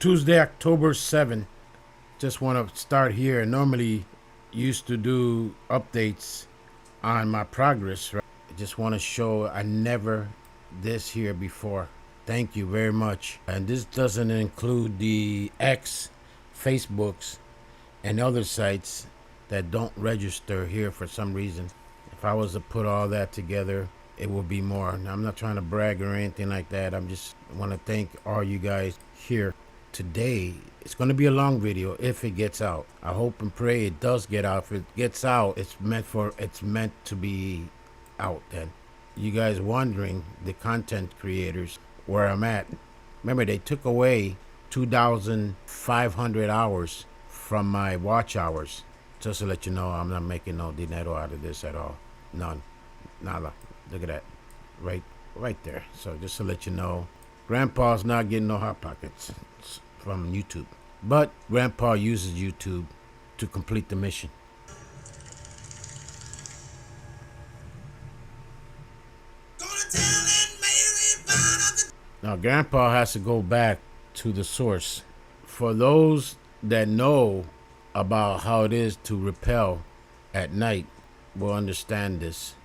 Tuesday, October 7th. Just want to start here. Normally used to do updates on my progress, right? I just want to show I never this here before. Thank you very much. And this doesn't include the X, Facebooks, and other sites that don't register here for some reason. If I was to put all that together, it would be more. Now, I'm not trying to brag or anything like that. I'm just want to thank all you guys here today. It's going to be a long video if it gets out. I hope and pray it does get out. If it gets out, it's meant to be out then. You guys wondering, the content creators, where I'm at. Remember, they took away 2,500 hours from my watch hours. Just to let you know, I'm not making no dinero out of this at all. None. Nada. Look at that. Right there. So just to let you know, Grandpa's not getting no hot pockets from YouTube. But Grandpa uses YouTube to complete the mission. Now, Grandpa has to go back to the source. For those that know about how it is to rappel at night, will understand this.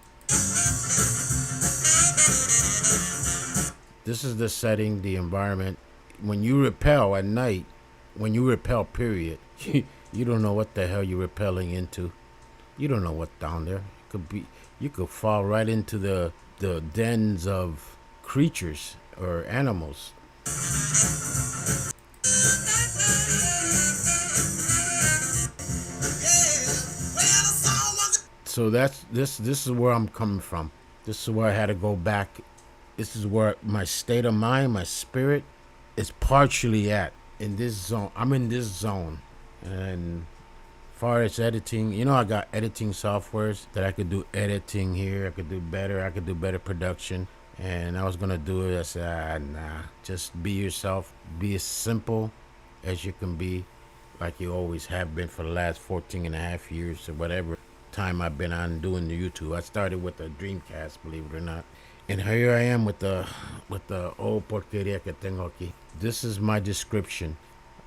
This is the setting, the environment. When you rappel at night, when you rappel, period, you don't know what the hell you're rappelling into. You don't know what's down there. It could be, you could fall right into the dens of creatures or animals. So this is where I'm coming from. This is where I had to go back. This is where my state of mind, my spirit is partially at, in this zone. I'm in this zone. And as far as editing, you know, I got editing softwares that I could do editing here. I could do better production. And I was going to do it. I said, nah, just be yourself. Be as simple as you can be, like you always have been for the last 14 and a half years or whatever time I've been on doing the YouTube. I started with the Dreamcast, believe it or not. And here I am with the old porqueria que tengo aquí. This is my description.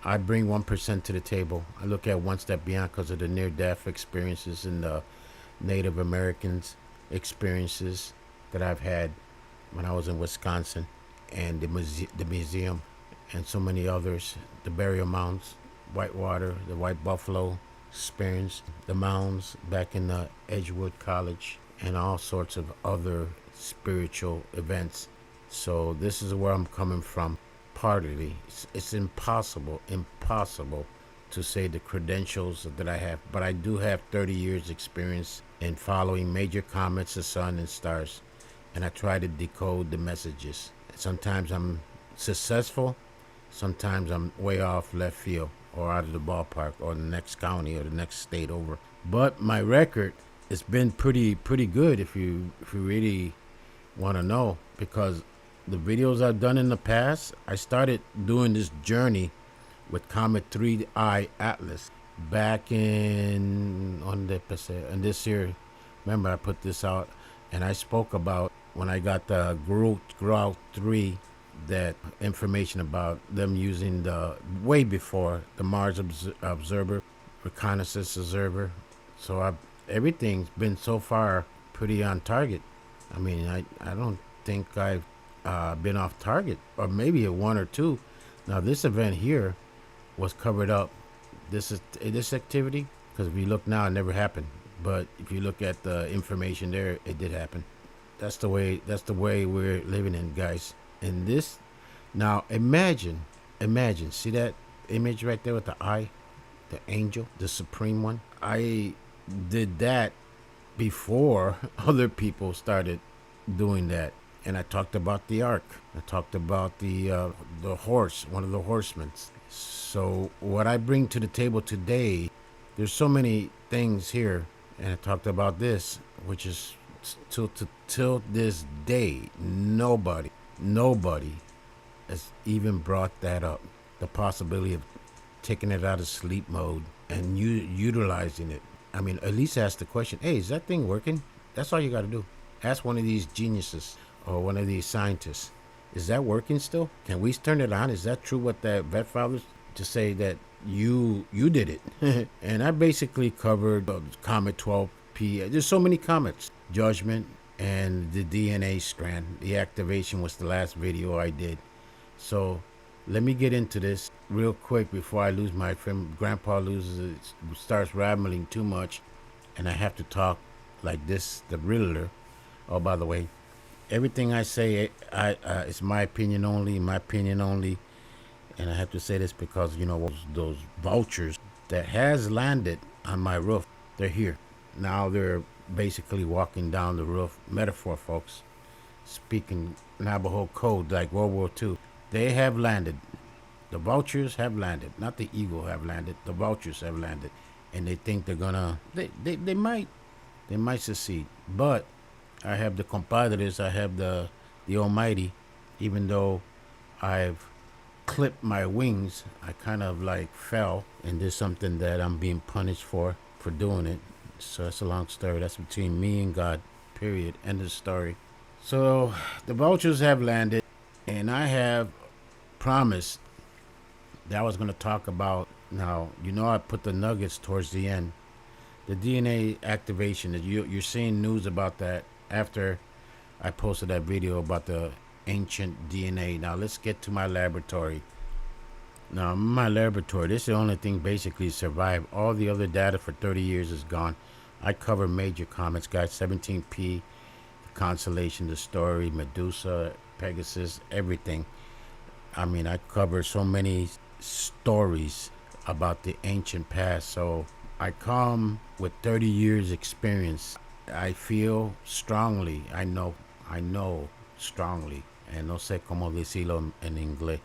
I bring 1% to the table. I look at one step beyond because of the near-death experiences and the Native Americans experiences that I've had when I was in Wisconsin, and the museum, and so many others, the burial mounds, Whitewater, the White Buffalo experience, the mounds back in the Edgewood College, and all sorts of other spiritual events. So this is where I'm coming from. Partly, it's impossible to say the credentials that I have, but I do have 30 years experience in following major comets, the sun, and stars. And I try to decode the messages. Sometimes I'm successful, sometimes I'm way off left field or out of the ballpark or the next county or the next state over. But my record has been pretty good if you really want to know, because the videos I've done in the past, I started doing this journey with Comet 3I Atlas back in this year. Remember, I put this out and I spoke about when I got the Grout 3, that information about them using the way before the Mars observer, reconnaissance observer. So everything's been so far pretty on target. I mean, I don't think I've been off target, or maybe a one or two. Now this event here was covered up. This activity, because if you look now, it never happened. But if you look at the information there, it did happen. That's the way we're living in, guys. And this, now imagine, see that image right there with the eye, the angel, the supreme one? I did that before other people started doing that. And I talked about the ark. I talked about the horse, one of the horsemen. So what I bring to the table today, there's so many things here. And I talked about this, which is till this day, nobody has even brought that up. The possibility of taking it out of sleep mode and utilizing it. I mean, at least ask the question, hey, is that thing working? That's all you got to do. Ask one of these geniuses or one of these scientists. Is that working still? Can we turn it on? Is that true what that vet fathers to say that you did it? And I basically covered comet 12P. There's so many comets. Judgment and the DNA strand. The activation was the last video I did. So let me get into this real quick before I lose my friend. Grandpa loses it, starts rambling too much, and I have to talk like this, the Riddler. Oh, by the way, everything I say, it's my opinion only, and I have to say this because those vultures that has landed on my roof, they're here now. They're basically walking down the roof. Metaphor, folks. Speaking Navajo code like World War II. They have landed. The vultures have landed. Not the eagle have landed. The vultures have landed, and they think they're gonna. They might succeed, but I have the compadres. I have the Almighty. Even though I've clipped my wings, I kind of like fell, and there's something that I'm being punished for doing it. So that's a long story. That's between me and God. Period. End of story. So the vultures have landed, and I have promised that I was going to talk about. Now, I put the nuggets towards the end. The DNA activation, you're seeing news about that after I posted that video about the ancient DNA. Now, let's get to my laboratory. Now, my laboratory, this is the only thing basically survived. All the other data for 30 years is gone. I cover major comets, guys, 17P, the constellation, the story, Medusa, Pegasus, everything. I mean, I cover so many stories about the ancient past. So I come with 30 years experience. I feel strongly. I know strongly. And no sé cómo decirlo en inglés.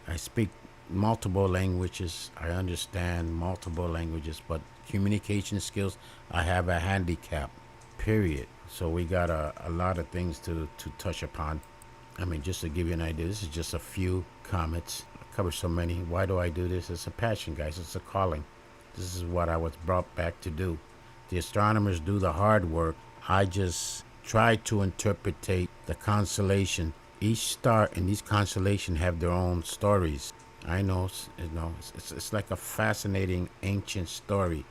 I speak multiple languages. I understand multiple languages, but communication skills, I have a handicap, period. So we got a lot of things to touch upon. I mean, just to give you an idea, this is just a few comets. I cover so many. Why do I do this? It's a passion, guys. It's a calling. This is what I was brought back to do. The astronomers do the hard work. I just try to interpretate the constellation. Each star in these constellations have their own stories. I know, it's like a fascinating ancient story.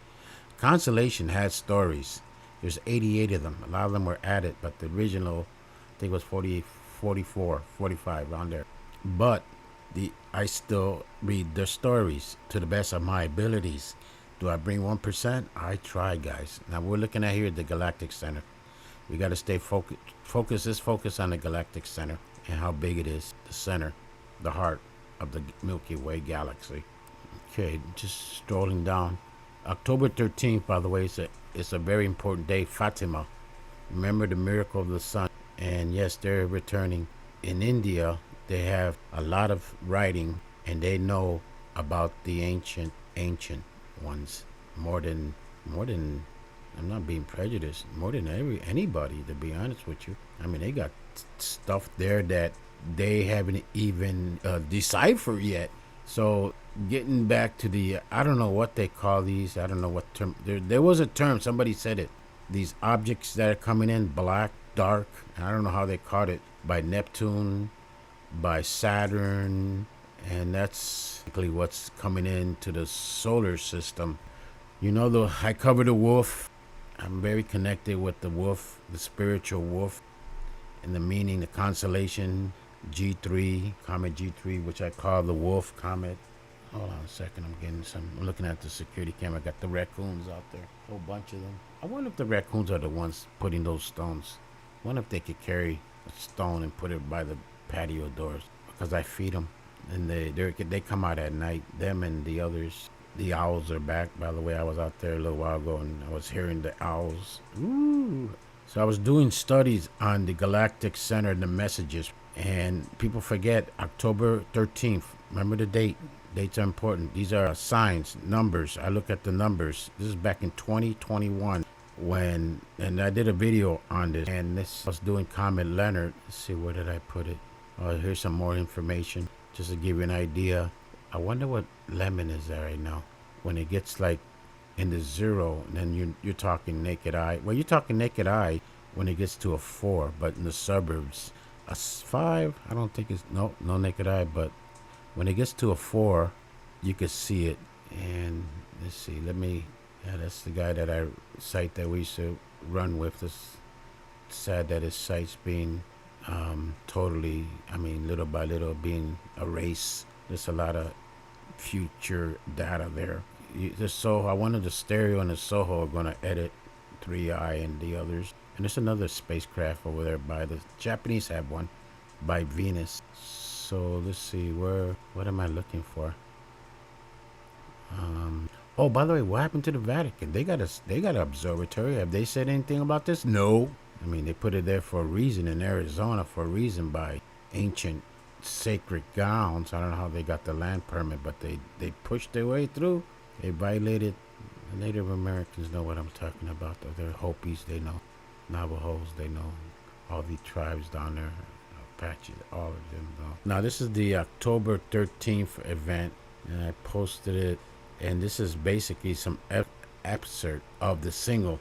Constellation has stories. There's 88 of them. A lot of them were added, but the original, I think, was 44, 45, around there. But I still read their stories to the best of my abilities. Do I bring 1%? I try, guys. Now we're looking at here at the Galactic Center. We got to stay focused. Focus on the Galactic Center and how big it is. The center, the heart of the Milky Way galaxy. Okay, just strolling down. October 13th, by the way, it's a very important day. Fatima. Remember the miracle of the sun. And yes, they're returning. In India, they have a lot of writing, and they know about the ancient ones more than I'm not being prejudiced, more than anybody, to be honest with you. I mean, they got stuff there that they haven't even deciphered yet. So getting back to the, I don't know what they call these. I don't know what term. There was a term. Somebody said it. These objects that are coming in, black, dark. I don't know how they caught it. By Neptune, by Saturn, and that's basically what's coming into the solar system. I cover the wolf. I'm very connected with the wolf, the spiritual wolf, and the meaning, the constellation, G3, Comet G3, which I call the wolf comet. Hold on a second, I'm looking at the security camera. I got the raccoons out there, a whole bunch of them. I wonder if the raccoons are the ones putting those stones. I wonder if they could carry a stone and put it by the patio doors, because I feed them, and they come out at night, them and the others. The owls are back. By the way, I was out there a little while ago and I was hearing the owls. Ooh. So I was doing studies on the Galactic Center and the messages, and people forget October 13th. Remember the date. Dates are important. These are signs, numbers. I look at the numbers. This is back in 2021 and I did a video on this, and this I was doing Comet Leonard. Let's see, where did I put it? Oh, here's some more information just to give you an idea. I wonder what lemon is there right now. When it gets like in the 0, then you're talking naked eye. Well, you're talking naked eye when it gets to a 4, but in the suburbs, 5. I don't think it's no naked eye, but when it gets to a 4, you could see it. And let's see, yeah, that's the guy that I site that we used to run with. It's sad that his site's being totally, I mean, little by little being erased. There's a lot of future data there. The Soho, I wanted the stereo and the Soho are going to edit 3i and the others. And there's another spacecraft over there by the Japanese have one by Venus. So let's see, what am I looking for? Oh, by the way, what happened to the Vatican? They got an observatory. Have they said anything about this? No. I mean, they put it there for a reason in Arizona for a reason by ancient sacred grounds. I don't know how they got the land permit, but they pushed their way through. They violated. The Native Americans know what I'm talking about, though. They're Hopis, they know. Navajos, they know. All the tribes down there, Apaches, all of them know. Now, this is the October 13th event, and I posted it. And this is basically some excerpt of the single,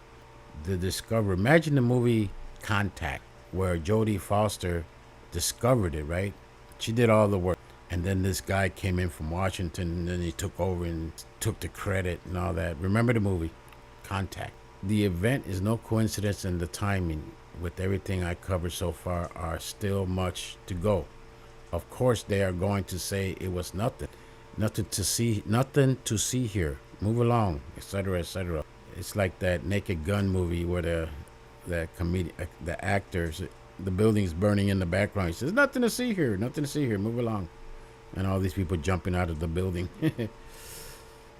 The Discovery. Imagine the movie Contact, where Jodie Foster discovered it, right? She did all the work. And then this guy came in from Washington, and then he took over and took the credit and all that. Remember the movie Contact? The event is no coincidence, and the timing with everything I covered so far are still much to go. Of course, they are going to say it was nothing. Nothing to see here. Move along, etc., etc. It's like that Naked Gun movie where the actors, the building's burning in the background. He says, "Nothing to see here. Nothing to see here. Move along," and all these people jumping out of the building.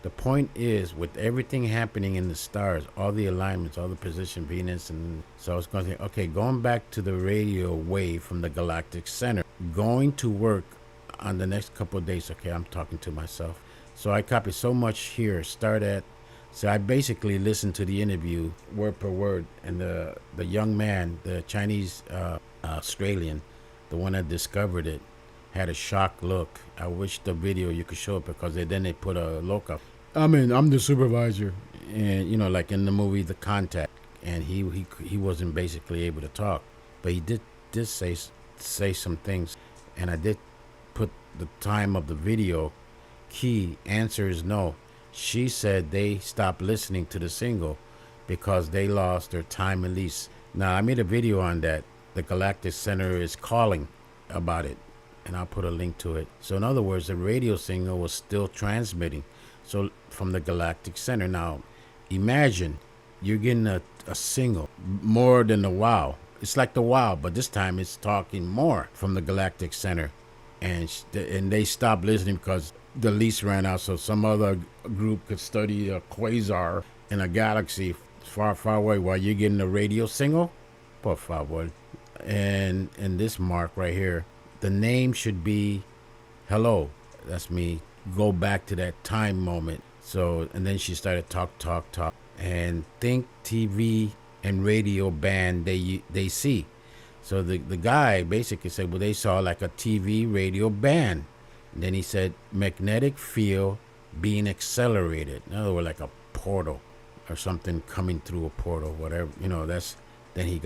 The point is, with everything happening in the stars, all the alignments, all the position, Venus, and so I was going to say, okay, going back to the radio wave from the Galactic Center, going to work on the next couple of days. Okay, I'm talking to myself. So I copied so much here. So I basically listened to the interview word per word, and the young man, the Chinese Australian, the one that discovered it, had a shocked look. I wish the video you could show it, because then they put a look up. I mean, I'm the supervisor, and like in the movie The Contact, and he wasn't basically able to talk, but he did say some things, and I did put the time of the video. Key answer is no. She said they stopped listening to the single because they lost their time release. Now, I made a video on that. The Galactic Center is calling about it, and I'll put a link to it. So in other words, the radio signal was still transmitting, so from the Galactic Center. Now, imagine you're getting a single more than the WOW. It's like the WOW, but this time it's talking more from the Galactic Center. And they stopped listening because the lease ran out, so some other group could study a quasar in a galaxy far, far away while you're getting a radio signal. Por favor. And this mark right here, the name should be hello. That's me. Go back to that time moment. So, and then she started talk. And think TV and radio band they see. So the guy basically said, well, they saw like a TV radio band. And then he said, magnetic field being accelerated. In other words, like a portal or something coming through a portal, whatever. Then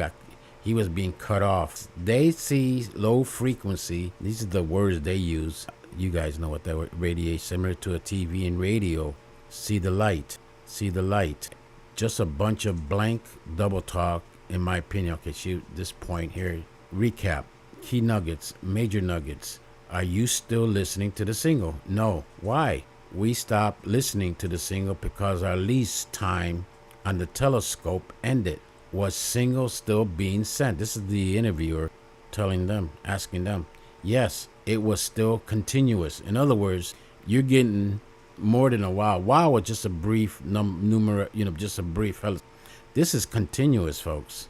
he was being cut off. They see low frequency. These are the words they use. You guys know what that word radiate, similar to a TV and radio. See the light. Just a bunch of blank double talk. In my opinion, okay, shoot this point here. Recap, key nuggets, major nuggets. Are you still listening to the single? No. Why? We stopped listening to the single because our lease time on the telescope ended. Was single still being sent? This is the interviewer asking them. Yes, it was still continuous. In other words, you're getting more than a wow. Wow was just a brief just a brief. This is continuous, folks.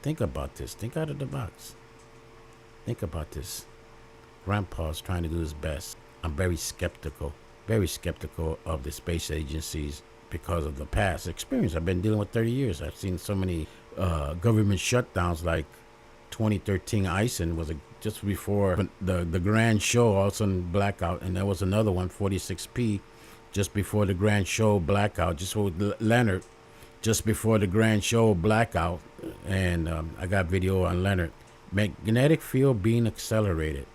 Think about this. Think out of the box. Think about this. Grandpa's trying to do his best. I'm very skeptical of the space agencies because of the past experience. I've been dealing with 30 years. I've seen so many government shutdowns, like 2013 ISIN was just before the grand show, all of a sudden blackout, and there was another one, 46P, just before the grand show blackout, just with Leonard. Just before the grand show blackout, and I got video on Leonard. Magnetic field being accelerated.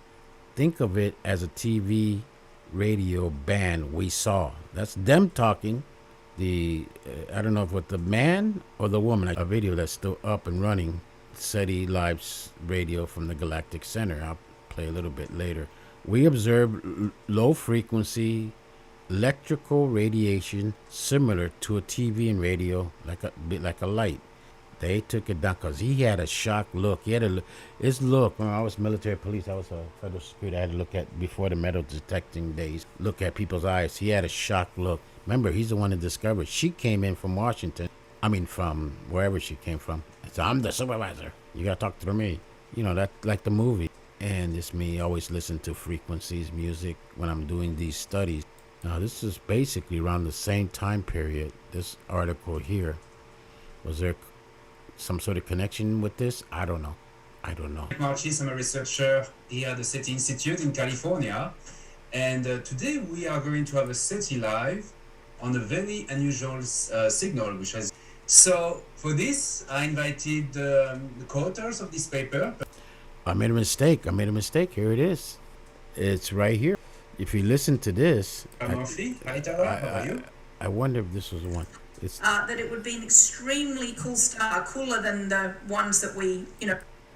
Think of it as a TV radio band we saw. That's them talking. I don't know if it was the man or the woman. A video that's still up and running. SETI Live radio from the Galactic Center. I'll play a little bit later. We observed low frequency electrical radiation similar to a TV and radio, like a bit like a light. They took it down because he had a shocked look. He had his look. When I was military police, I was a federal security. I had to look at, before the metal detecting days, look at people's eyes. He had a shocked look. Remember, he's the one that discovered. She came in from Washington. I mean, from wherever she came from. So I'm the supervisor. You got to talk to me. You know, that like the movie. And it's me always listen to frequencies, music when I'm doing these studies. Now, this is basically around the same time period. This article here. Was there some sort of connection with this? I don't know. Marchis, I'm a researcher here at the SETI Institute in California. And today we are going to have a SETI Live on a very unusual signal, which has... So for this, I invited the co-authors of this paper. I made a mistake. Here it is. It's right here. If you listen to this... Murphy, hi Tara, how are you? I wonder if this was the one. That it would be an extremely cool star, cooler than the ones that we,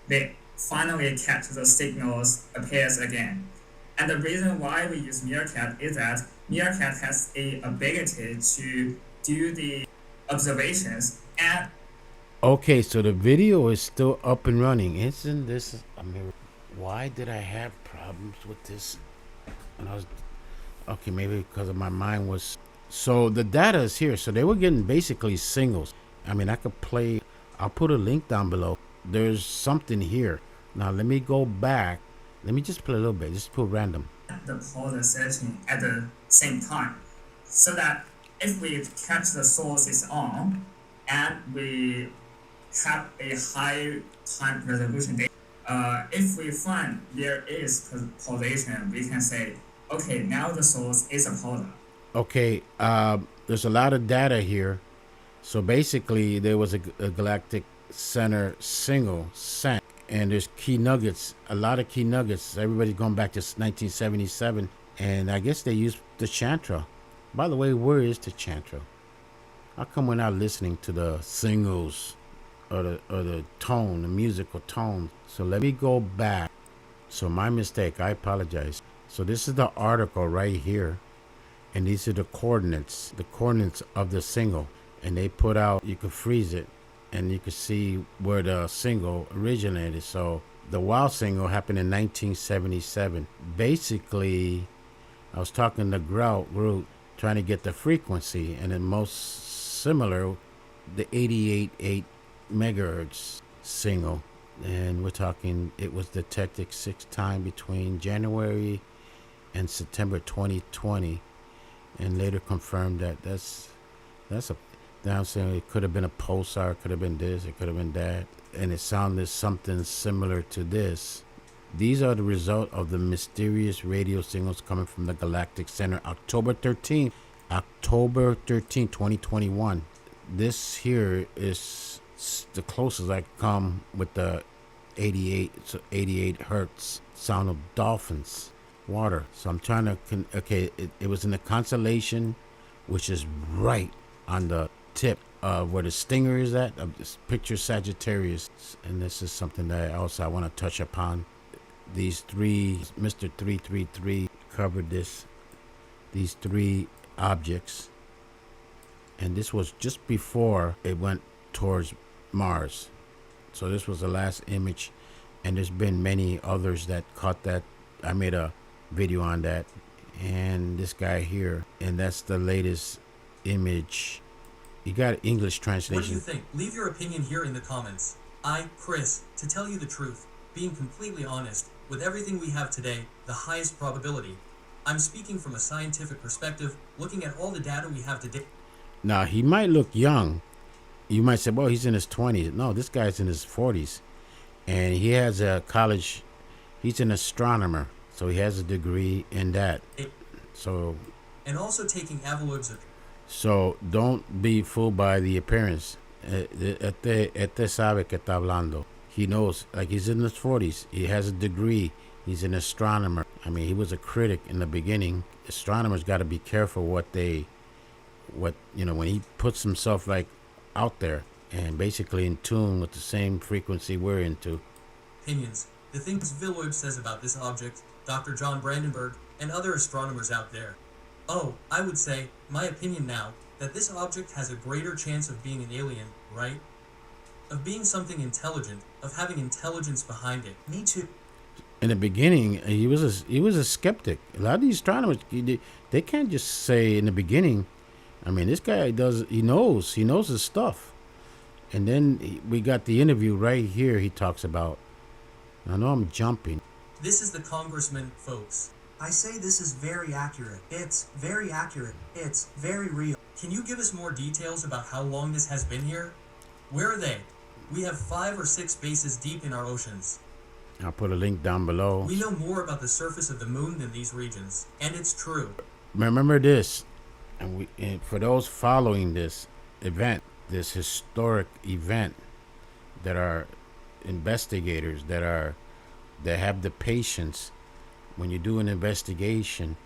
They finally catch the signals appears again. And the reason why we use Meerkat is that Meerkat has a ability to do the observations and... Okay, so the video is still up and running. Isn't this a miracle? Why did I have problems with this? And I was... Okay, maybe because of my mind was... So the data is here. So they were getting basically singles. I mean, I could play... I'll put a link down below. There's something here. Now, let me go back. Let me just play a little bit. Just put random. The polar searching at the same time. So that if we catch the sources on and we have a high time resolution data, if we find there is polarization, we can say, okay, now the source is a polar. Okay, there's a lot of data here. So basically, there was a Galactic Center single sent, and there's key nuggets, a lot of key nuggets. Everybody's going back to 1977, and I guess they used the Chantra. By the way, where is the Chantra? How come we're not listening to the singles or the tone, the musical tone? So let me go back. So my mistake, I apologize. So this is the article right here. And these are the coordinates of the single. And they put out, you could freeze it, and you could see where the single originated. So the WOW single happened in 1977. Basically, I was talking to Groot, trying to get the frequency, and then most similar, the 88.8 megahertz single. And we're talking, it was detected 6 times between January and September 2020. And later confirmed that that's a down saying it could have been a pulsar, it could have been this, it could have been that, and it sounded something similar to this. These are the result of the mysterious radio signals coming from the Galactic Center, October 13, 2021. This here is the closest I come with the 88 hertz sound of dolphins. Water. So I'm trying to it was in the constellation, which is right on the tip of where the stinger is at, of this picture Sagittarius. And this is something that I want to touch upon. These three, Mr. 333 covered these 3 objects, and this was just before it went towards Mars. So this was the last image, and there's been many others that caught that. I made a video on that, and this guy here, and that's the latest image. You got English translation. What do you think? Leave your opinion here in the comments. I, Chris, to tell you the truth, being completely honest, with everything we have today, the highest probability. I'm speaking from a scientific perspective, looking at all the data we have today. Now, he might look young. You might say, well, he's in his 20s. No, this guy's in his 40s, and he has a college. He's an astronomer. So he has a degree in that. So, and also taking Avalob's. So don't be fooled by the appearance. Este sabe que está hablando. He knows, like he's in his 40s. He has a degree. He's an astronomer. I mean, he was a critic in the beginning. Astronomers got to be careful what when he puts himself like out there and basically in tune with the same frequency we're into. Opinions. The things Villoib says about this object, Dr. John Brandenburg, and other astronomers out there. Oh, I would say, my opinion now, that this object has a greater chance of being an alien, right? Of being something intelligent, of having intelligence behind it. Me too. In the beginning, he was a skeptic. A lot of these astronomers, they can't just say in the beginning. I mean, this guy he knows his stuff. And then we got the interview right here. He talks about. I know I'm jumping. This is the congressman, folks. I say this is very accurate. It's very accurate. It's very real. Can you give us more details about how long this has been here? Where are they? We have 5 or 6 bases deep in our oceans. I'll put a link down below. We know more about the surface of the moon than these regions, and it's true. Remember this, and for those following this event, this historic event, that are investigators, that have the patience. When you do an investigation,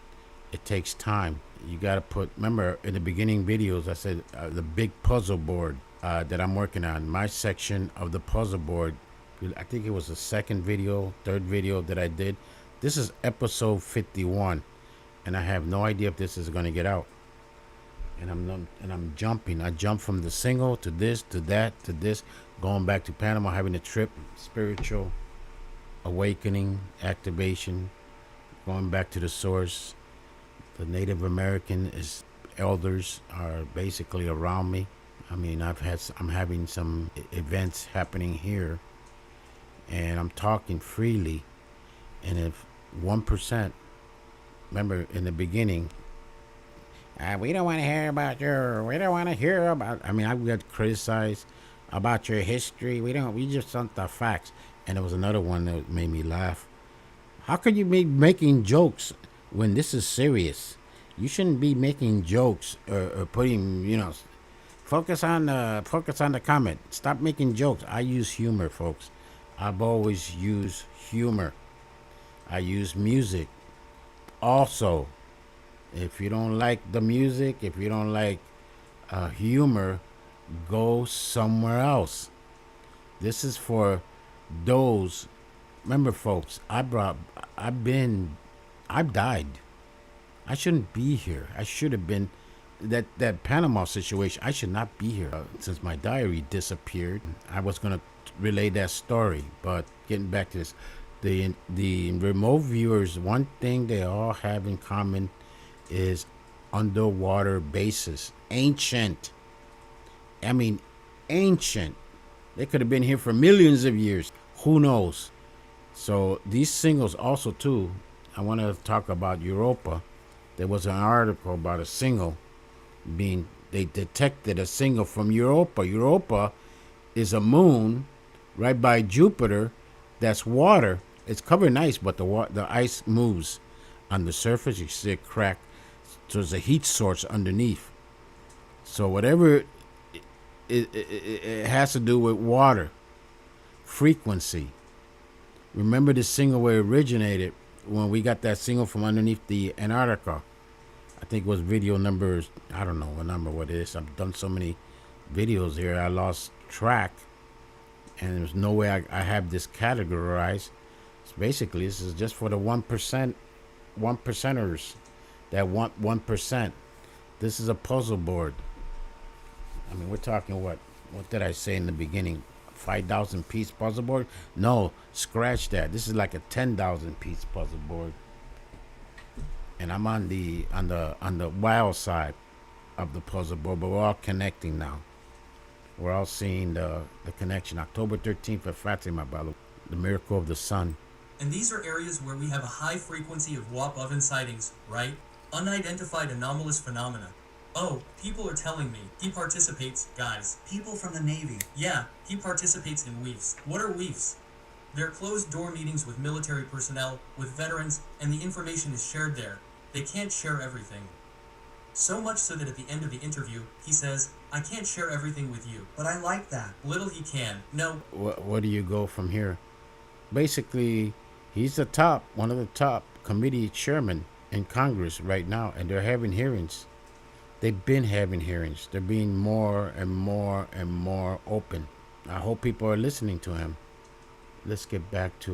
it takes time. You got to remember in the beginning videos, I said the big puzzle board that I'm working on, my section of the puzzle board, I think it was the third video that I did. This is episode 51, and I have no idea if this is going to get out. And I'm jumping. I jump from the single to this, to that, to this, going back to Panama, having a trip, spiritual awakening, activation, going back to the source. The Native American elders are basically around me. I mean, I'm having some events happening here, and I'm talking freely. And if 1%, remember in the beginning, we don't want to hear about I mean, I got criticized about your history. We just want the facts. And there was another one that made me laugh. How could you be making jokes when this is serious? You shouldn't be making jokes or putting, focus on the comment. Stop making jokes. I use humor, folks. I've always used humor. I use music. Also, if you don't like the music, if you don't like humor, go somewhere else. This is for those. Remember, folks, I've died. I shouldn't be here. I should have been that Panama situation. I should not be here. Since my diary disappeared, I was gonna relay that story. But getting back to this, the remote viewers, one thing they all have in common is underwater bases. Ancient. I mean, ancient. They could have been here for millions of years. Who knows? So these singles also too, I want to talk about Europa. There was an article about a single they detected a single from Europa. Europa is a moon right by Jupiter that's water. It's covered in ice, but the ice moves. On the surface, you see a crack. So there's a heat source underneath. So whatever it has to do with water, frequency. Remember the single where it originated when we got that single from underneath the Antarctica. I think it was video numbers. I don't know what it is. I've done so many videos here. I lost track, and there's no way I have this categorized. So basically, this is just for the 1%, 1%ers that want 1%. This is a puzzle board. I mean, we're talking what did I say in the beginning? 5,000 piece puzzle board? No, scratch that. This is like a 10,000 piece puzzle board. And I'm on the wild side of the puzzle board, but we're all connecting now. We're all seeing the connection. October 13th at Fatima, the miracle of the sun. And these are areas where we have a high frequency of WAP oven sightings, right? Unidentified anomalous phenomena. Oh, people are telling me he participates, guys. People from the Navy. Yeah, he participates in WEEFs. What are WEEFs? They're closed-door meetings with military personnel, with veterans, and the information is shared there. They can't share everything. So much so that at the end of the interview, he says, I can't share everything with you. But I like that. Little he can. No, Where do you go from here? Basically, he's the top, one of the top committee chairmen in Congress right now, and they're having hearings. They've been having hearings. They're being more and more and more open. I hope people are listening to him. Let's get back to